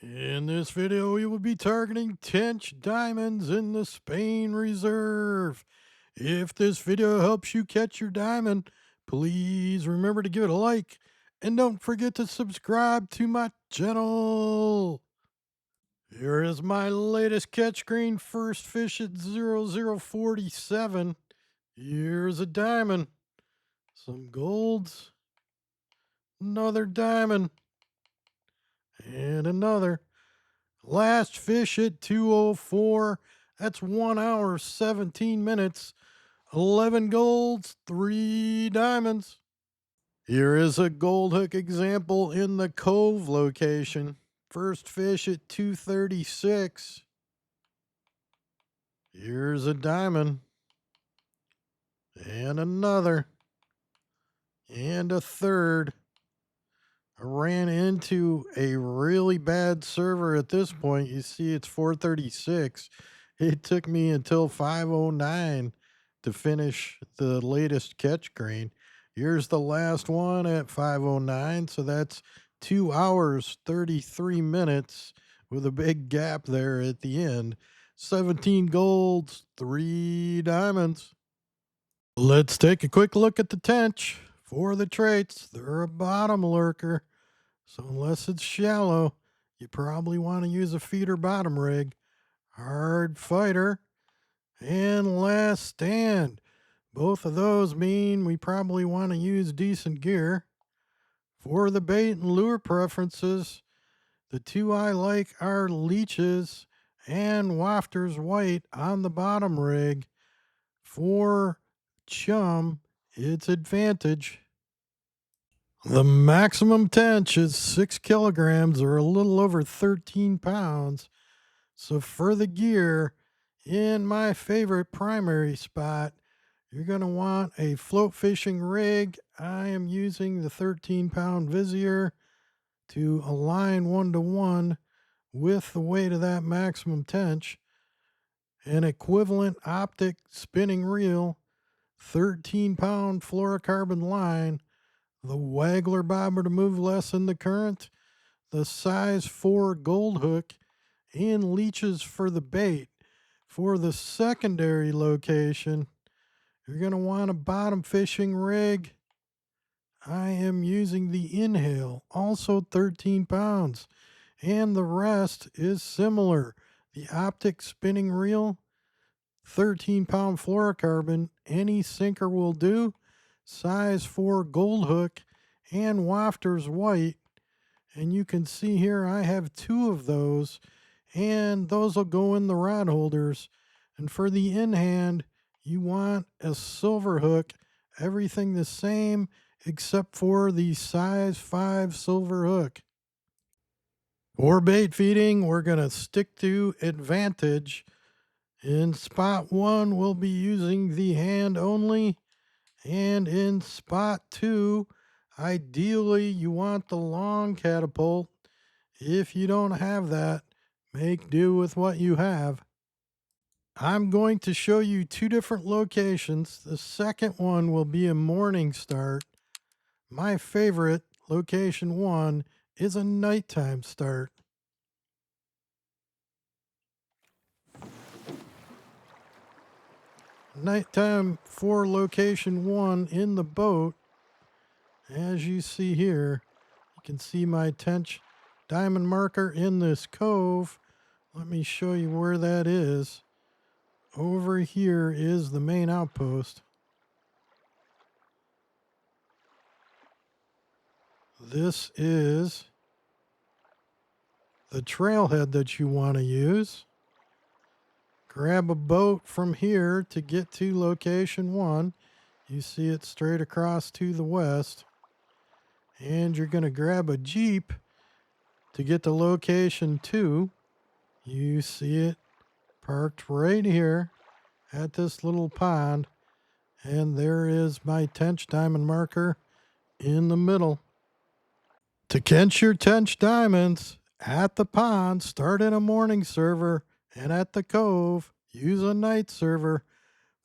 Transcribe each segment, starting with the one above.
In this video, we will be targeting Tench diamonds in the Spain Reserve. If this video helps you catch your diamond, please remember to give it a like and don't forget to subscribe to my channel. Here is my latest catch screen, first fish at 0047. Here's a diamond, some golds, another diamond, and another. Last fish at 2:04. That's 1 hour, 17 minutes, 11 golds, 3 diamonds. Here is a gold hook example in the Cove location. First fish at 2:36. Here's a diamond. And another. And a third. I ran into a really bad server at this point. You see it's 4:36. It took me until 5:09 to finish the latest catch green. Here's the last one at 5:09, so that's 2 hours 33 minutes with a big gap there at the end. 17 golds, 3 diamonds. Let's take a quick look at the tench. For the traits, they're a bottom lurker. So unless it's shallow, you probably want to use a feeder bottom rig. Hard fighter and last stand. Both of those mean we probably want to use decent gear. For the bait and lure preferences, the two I like are leeches and wafters white on the bottom rig. For chum, it's advantage. The maximum tench is 6 kilograms or a little over 13 pounds. So for the gear, in my favorite primary spot, you're going to want a float fishing rig. I am using the 13-pound Vizier to align 1-to-1 with the weight of that maximum tench. An equivalent optic spinning reel, 13-pound fluorocarbon line, the waggler bobber to move less in the current, the size 4 gold hook, and leeches for the bait. For the secondary location, you're going to want a bottom fishing rig. I am using the Inhale, also 13 pounds, and the rest is similar. The optic spinning reel, 13-pound fluorocarbon, any sinker will do. Size 4 gold hook and wafters white, and you can see here I have 2 of those, and those will go in the rod holders. And for the in hand, you want a silver hook, everything the same except for the size 5 silver hook. For bait feeding, we're going to stick to advantage. In spot 1, we'll be using the hand only. And in spot 2, ideally you want the long catapult. If you don't have that, make do with what you have. I'm going to show you 2 different locations. The second one will be a morning start. My favorite, location 1, is a nighttime start. Nighttime for location 1 in the boat. As you see here, you can see my Tench diamond marker in this cove. Let me show you where that is. Over here is the main outpost. This is the trailhead that you want to use. Grab a boat from here to get to location 1. You see it straight across to the west. And you're going to grab a Jeep to get to location 2. You see it parked right here at this little pond. And there is my Tench diamond marker in the middle. To catch your Tench diamonds at the pond, start in a morning server, and at the Cove, use a night server.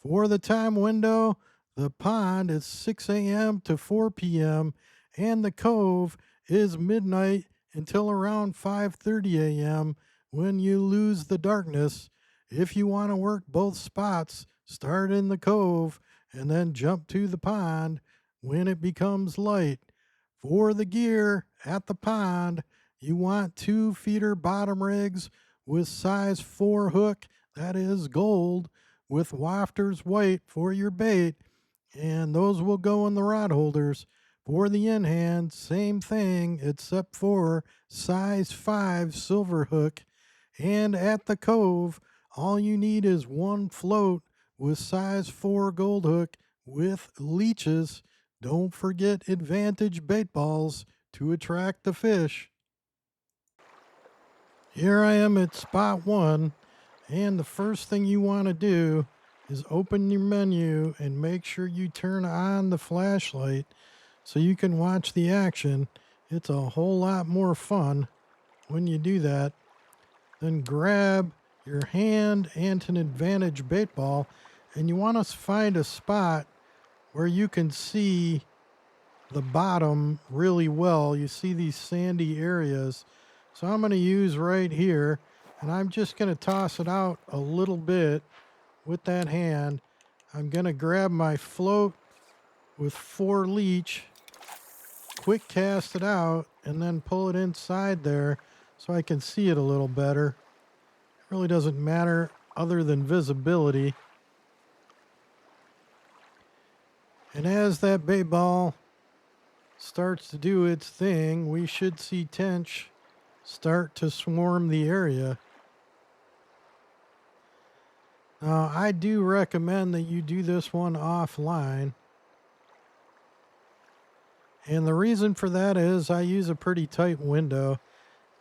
For the time window, the pond is 6 a.m. to 4 p.m., and the Cove is midnight until around 5:30 a.m. when you lose the darkness. If you want to work both spots, start in the cove and then jump to the pond when it becomes light. For the gear at the pond, you want 2-feeder bottom rigs with size 4 hook, that is gold, with wafters white for your bait, and those will go in the rod holders. For the in hand, same thing except for size 5 silver hook. And at the cove, all you need is one float with size 4 gold hook with leeches. Don't forget advantage bait balls to attract the fish. Here I am at spot 1, and the first thing you want to do is open your menu and make sure you turn on the flashlight so you can watch the action. It's a whole lot more fun when you do that. Then grab your hand and an advantage bait ball, and you want to find a spot where you can see the bottom really well. You see these sandy areas. So I'm going to use right here, and I'm just going to toss it out a little bit with that hand. I'm going to grab my float with 4 leech, quick cast it out, and then pull it inside there so I can see it a little better. It really doesn't matter other than visibility. And as that bait ball starts to do its thing, we should see tench start to swarm the area. Now, I do recommend that you do this one offline. And the reason for that is I use a pretty tight window,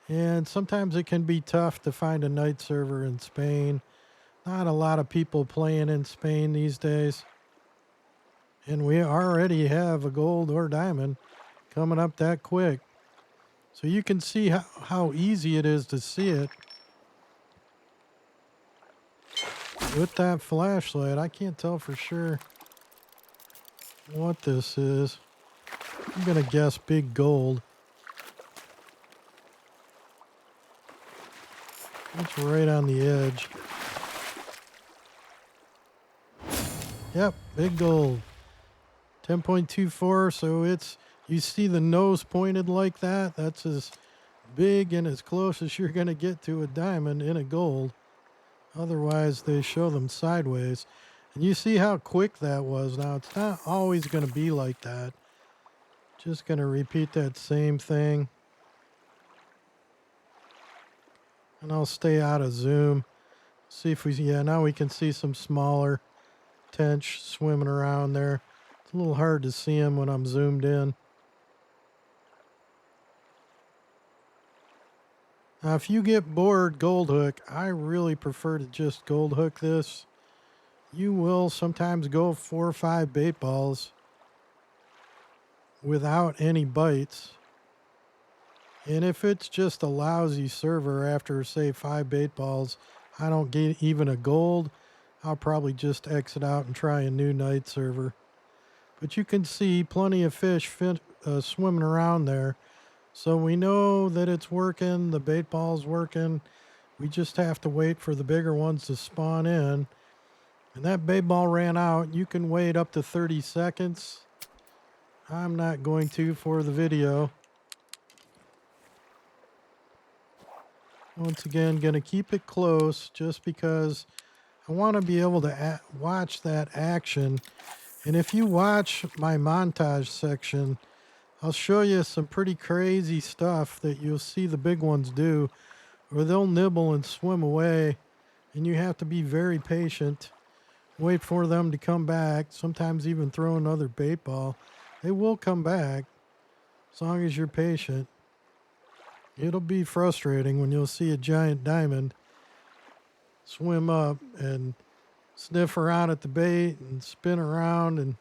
and sometimes it can be tough to find a night server in Spain. Not a lot of people playing in Spain these days. And we already have a gold or diamond coming up that quick. So you can see how easy it is to see it with that flashlight. I can't tell for sure what this is. I'm going to guess big gold. It's right on the edge. Yep, big gold. 10.24, so you see the nose pointed like that. That's as big and as close as you're going to get to a diamond in a gold. Otherwise, they show them sideways. And you see how quick that was. Now, it's not always going to be like that. Just going to repeat that same thing. And I'll stay out of zoom. See if now we can see some smaller tench swimming around there. It's a little hard to see them when I'm zoomed in. Now, if you get bored gold hook, I really prefer to just gold hook this. You will sometimes go 4 or 5 bait balls without any bites. And if it's just a lousy server after, say, 5 bait balls, I don't get even a gold, I'll probably just exit out and try a new night server. But you can see plenty of fish swimming around there. So we know that it's working, the bait ball's working. We just have to wait for the bigger ones to spawn in. And that bait ball ran out. You can wait up to 30 seconds. I'm not going to for the video. Once again, going to keep it close just because I want to be able to watch that action. And if you watch my montage section, I'll show you some pretty crazy stuff that you'll see the big ones do, or they'll nibble and swim away, and you have to be very patient. Wait for them to come back, sometimes even throw another bait ball. They will come back as long as you're patient. It'll be frustrating when you'll see a giant diamond swim up and sniff around at the bait and spin around and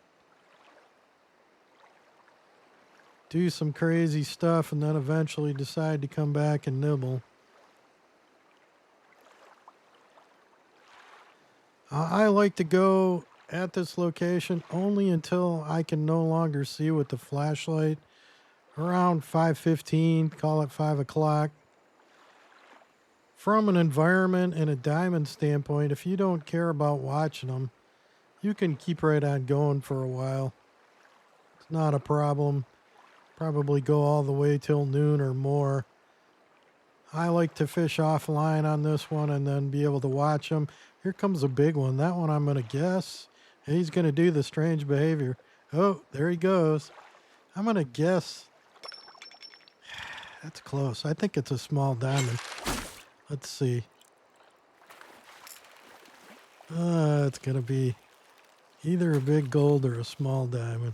do some crazy stuff and then eventually decide to come back and nibble. I like to go at this location only until I can no longer see with the flashlight, around 5:15, call it 5 o'clock. From an environment and a diamond standpoint, if you don't care about watching them, you can keep right on going for a while. It's not a problem. Probably go all the way till noon or more. I like to fish offline on this one and then be able to watch them. Here comes a big one. That one I'm going to guess. He's going to do the strange behavior. Oh, there he goes. I'm going to guess. That's close. I think it's a small diamond. Let's see. It's going to be either a big gold or a small diamond.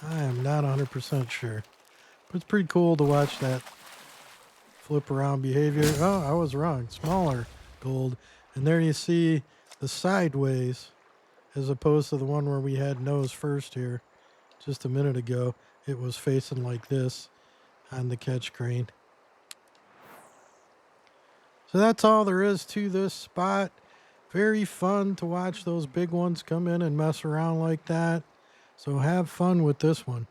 I am not 100% sure. But it's pretty cool to watch that flip around behavior. Oh, I was wrong. Smaller gold. And there you see the sideways as opposed to the one where we had nose first here just a minute ago. It was facing like this on the catch crane. So that's all there is to this spot. Very fun to watch those big ones come in and mess around like that. So have fun with this one.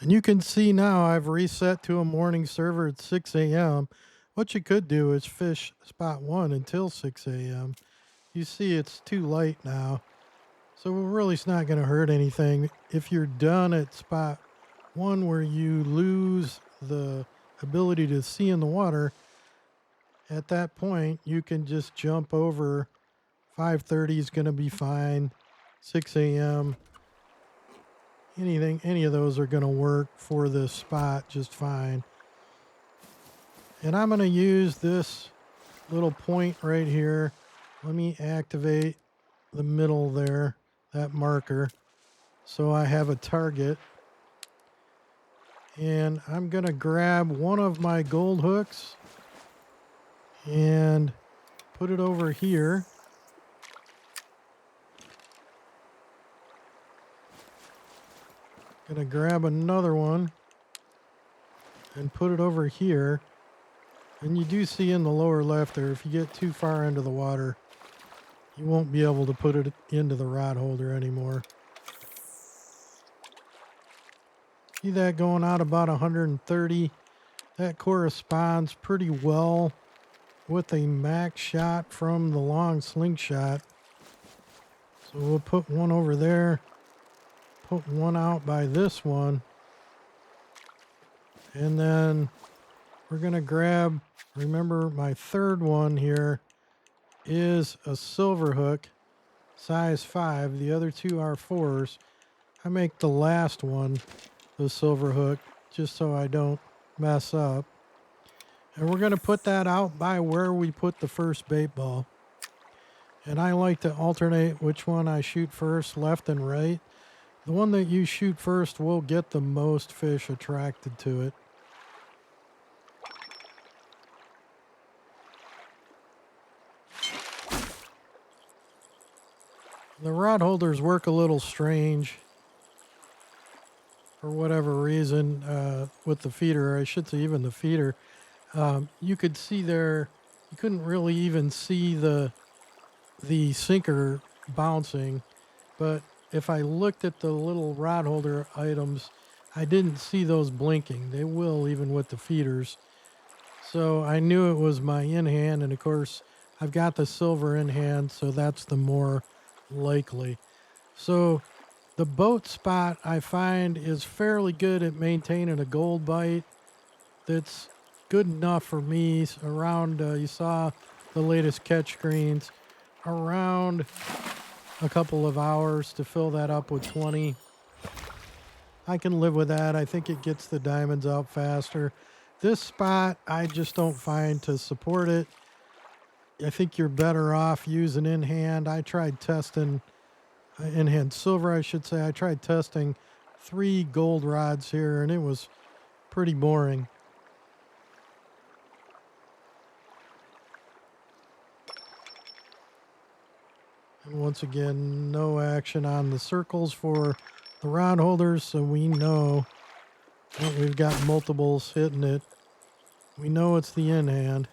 And you can see now I've reset to a morning server at 6 a.m. What you could do is fish spot 1 until 6 a.m. You see it's too light now. So really it's not going to hurt anything. If you're done at spot 1 where you lose the ability to see in the water, at that point you can just jump over. 5:30 is going to be fine. 6 a.m. Any of those are going to work for this spot just fine. And I'm going to use this little point right here. Let me activate the middle there, that marker, so I have a target. And I'm going to grab one of my gold hooks and put it over here. Going to grab another one and put it over here. And you do see in the lower left there, if you get too far into the water, you won't be able to put it into the rod holder anymore. See that going out about 130? That corresponds pretty well with a max shot from the long slingshot. So we'll put one over there, put one out by this one, and then we're going to grab, remember my third one here is a silver hook, size 5. The other two are 4s. I make the last one the silver hook just so I don't mess up. And we're going to put that out by where we put the first bait ball. And I like to alternate which one I shoot first, left and right. The one that you shoot first will get the most fish attracted to it. The rod holders work a little strange for whatever reason with the feeder. I should say even the feeder. You could see there, you couldn't really even see the sinker bouncing, but if I looked at the little rod holder items, I didn't see those blinking. They will even with the feeders. So I knew it was my in hand, and of course I've got the silver in hand, so that's the more likely. So the boat spot I find is fairly good at maintaining a gold bite that's good enough for me around, you saw the latest catch screens, around a couple of hours to fill that up with 20. I can live with that. I think it gets the diamonds out faster. This spot, I just don't find to support it. I think you're better off using in hand. I tried testing in hand silver, I should say. I tried testing 3 gold rods here, and it was pretty boring. And once again, no action on the circles for the rod holders, so we know that we've got multiples hitting it. We know it's the in hand.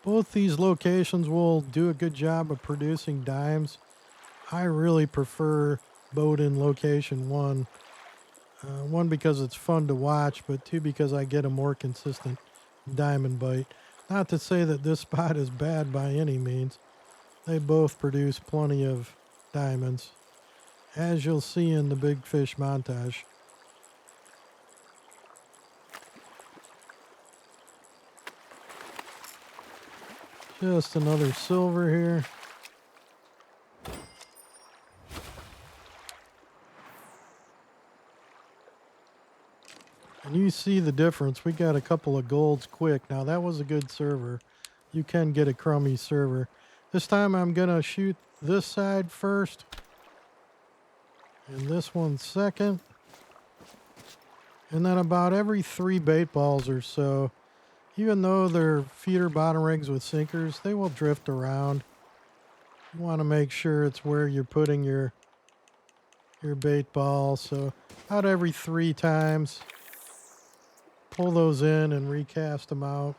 Both these locations will do a good job of producing dimes. I really prefer Bowden location 1. One, because it's fun to watch, but 2, because I get a more consistent diamond bite. Not to say that this spot is bad by any means. They both produce plenty of diamonds, as you'll see in the big fish montage. Just another silver here. And you see the difference. We got a couple of golds quick. Now that was a good server. You can get a crummy server. This time I'm going to shoot this side first. And this one second. And then about every 3 bait balls or so, even though they're feeder bottom rigs with sinkers, they will drift around. You want to make sure it's where you're putting your bait ball. So about every 3 times, pull those in and recast them out.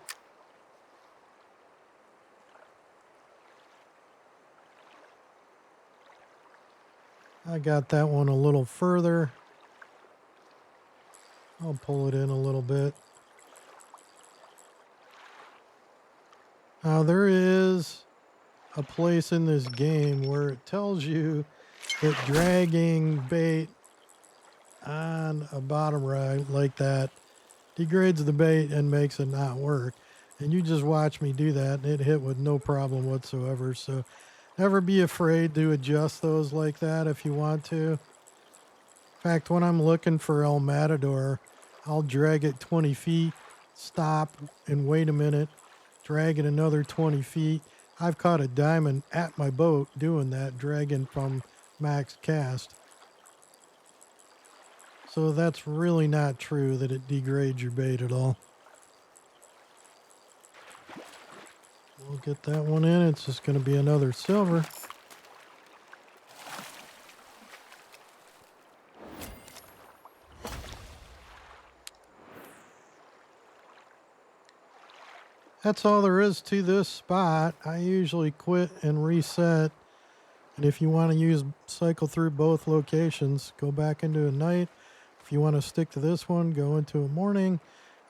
I got that one a little further. I'll pull it in a little bit. Now there is a place in this game where it tells you that dragging bait on a bottom rod like that degrades the bait and makes it not work. And you just watch me do that, and it hit with no problem whatsoever. So never be afraid to adjust those like that if you want to. In fact, when I'm looking for El Matador, I'll drag it 20 feet, stop, and wait a minute, drag it another 20 feet. I've caught a diamond at my boat doing that, dragging from max cast. So that's really not true that it degrades your bait at all. We'll get that one in. It's just going to be another silver. That's all there is to this spot. I usually quit and reset. And if you want to cycle through both locations, go back into a night. If you want to stick to this one, go into a morning.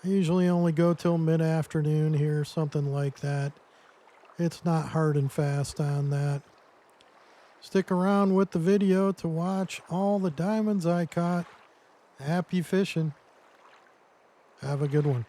I usually only go till mid-afternoon here, something like that. It's not hard and fast on that. Stick around with the video to watch all the diamonds I caught. Happy fishing. Have a good one.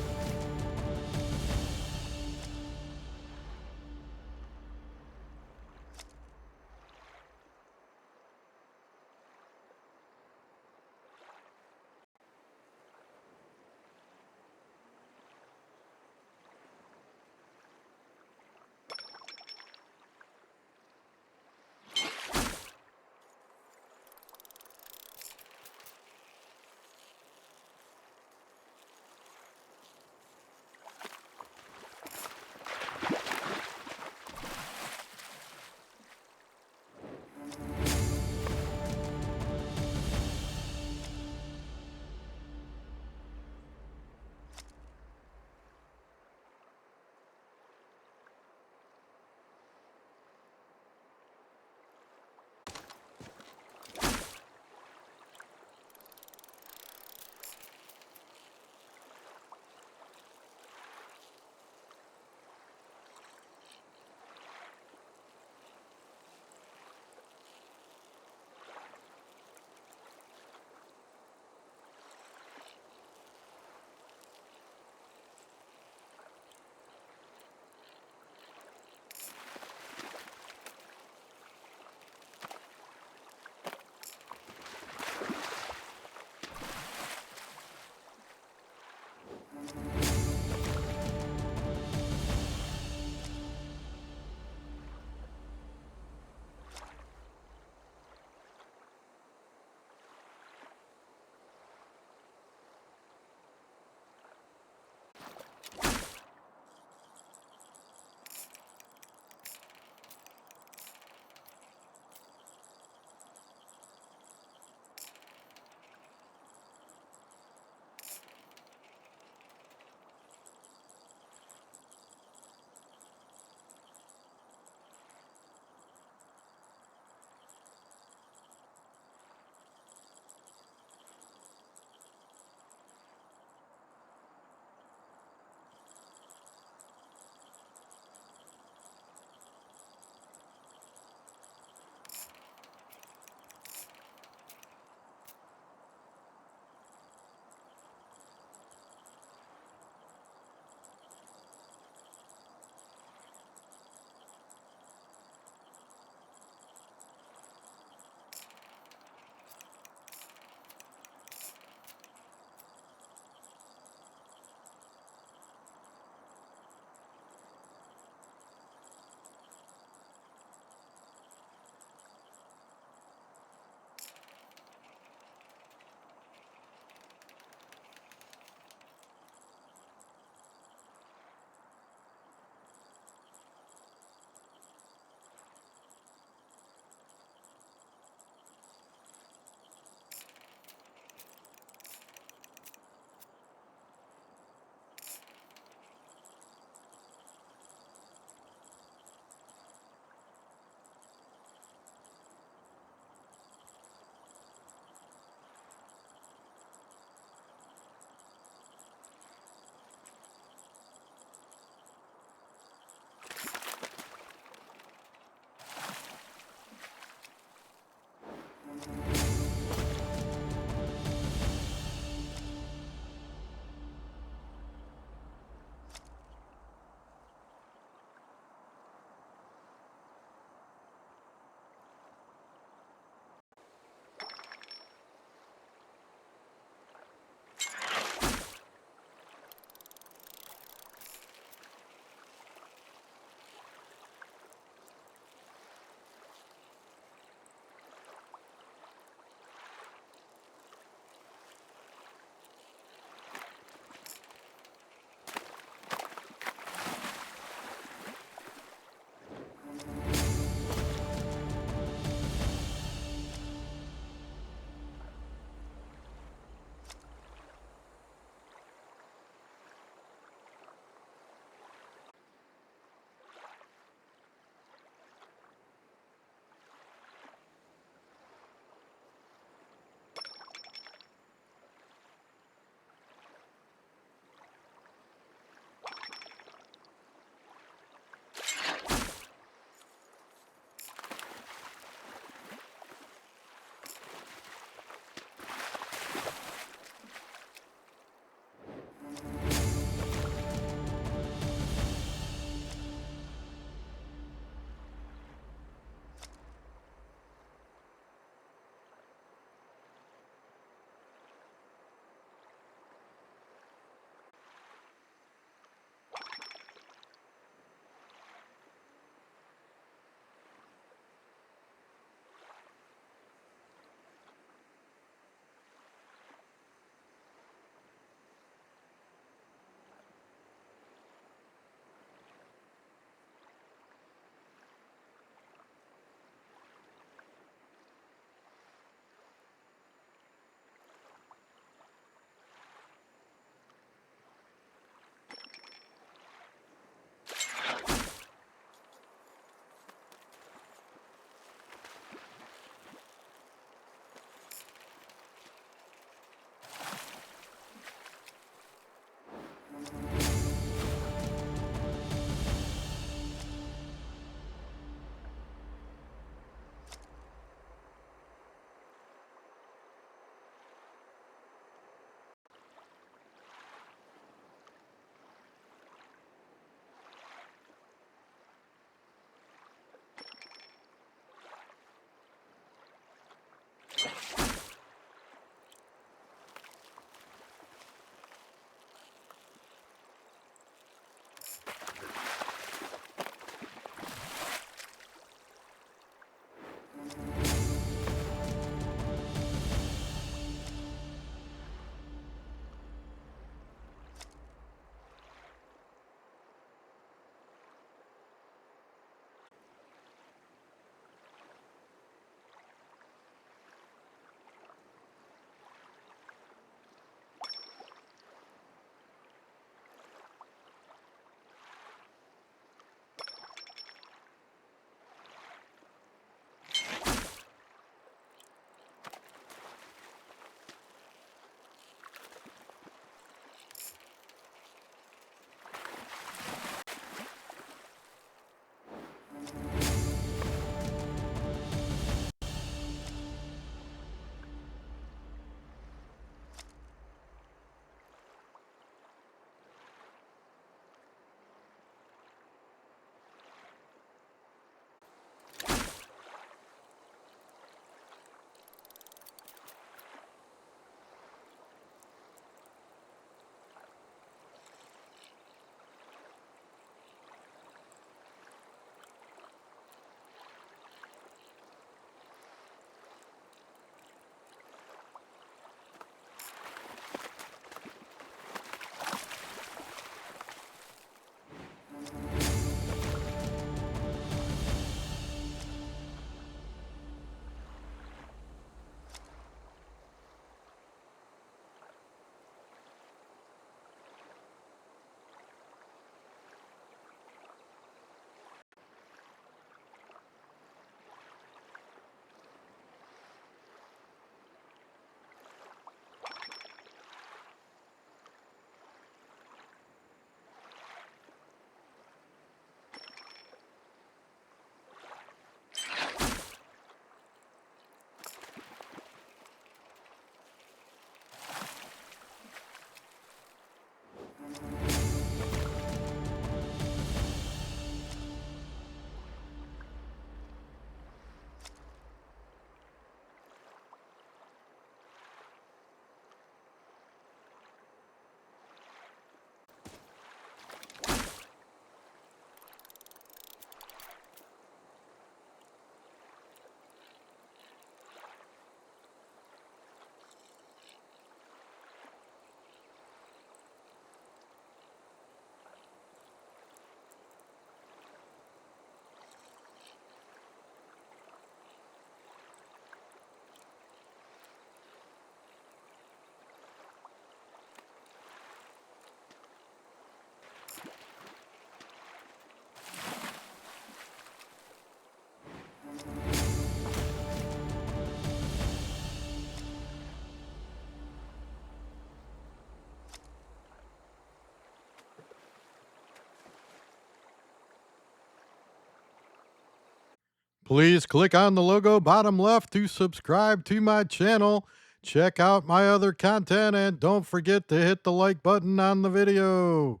Please click on the logo bottom left to subscribe to my channel. Check out my other content and don't forget to hit the like button on the video.